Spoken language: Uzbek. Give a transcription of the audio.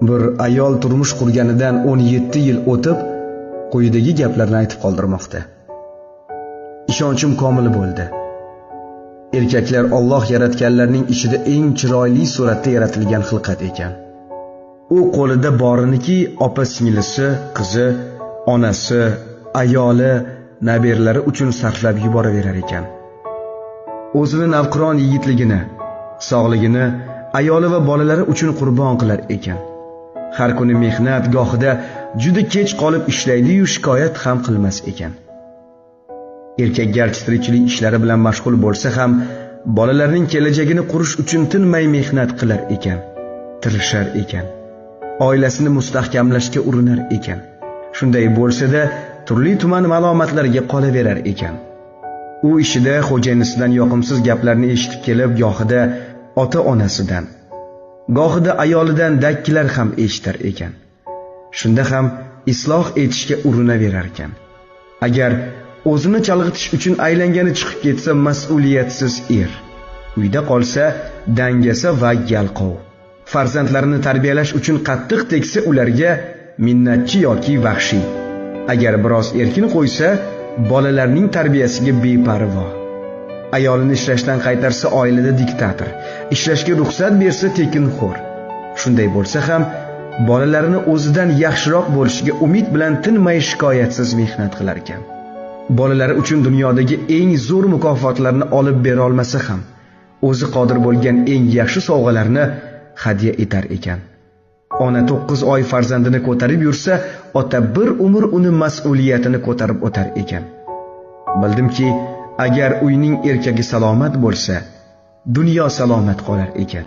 Bir ayol turmush qurganidan 17 yil o'tib, quyidagi gaplarni aytib qoldirmoqda. Ishonchim komil bo'ldi. Erkaklar Alloh yaratganlarning ichida eng chiroyli suratda yaratilgan xilqat ekan. U qo'lida boriniki opa-singlisi, qizi, onasi, ayoli, nabiralari uchun sarflab yuboraverar ekan. O'zini navqiron yigitligini, sog'ligini ayoli va bolalari uchun qurbon qilar ekan. Har kuni mehnat gohida juda kech qolib ishlaydi-yu shikoyat ham qilmas ekan. Erkak garchi tirikchilik ishlari bilan mashg'ul bo'lsa ham, bolalarning kelajagini qurish uchun tinmay mehnat qilar ekan, tirishar ekan. Oilasini mustahkamlashga urinar ekan. Shunday bo'lsa-da, turli-tuman malomatlarga qolaverar ekan. U ishida xo'jayinisidan yoqimsiz gaplarni eshitib kelib, gohida ota-onasidan, gohida ayolidan dakkilar ham eshitar ekan. Shunda ham isloh etishga urinaverar ekan. Agar o'zini chalg'itish uchun aylangani chiqib ketsa, mas'uliyatsiz er. Uyda qolsa, dangasa va yalqov. Farzandlarini tarbiyalash uchun qattiq tegsa, ularga minnatchi yoki vahshiy. Agar biroz erkin qo'ysa, bolalarning tarbiyasiga beparvo. Ayolini ishlashdan qaytarsa, oilada diktator. Ishlashga ruxsat bersa, tekinxo'r. Shunday bo'lsa ham, bolalarini o'zidan yaxshiroq bo'lishiga umid bilan tinmay shikoyatsiz mehnat qilar ekan. Bolalari uchun dunyodagi eng zo'r mukofotlarni olib bera olmasa ham, o'zi qodir bo'lgan eng yaxshi sovg'alarni hadya etar ekan. Ona 9 oy farzandini ko'tarib yursa, ota bir umr uni mas'uliyatini ko'tarib o'tar ekan. Bildimki, agar uyning erkagi salomat bo'lsa, dunyo salomat qolar ekan.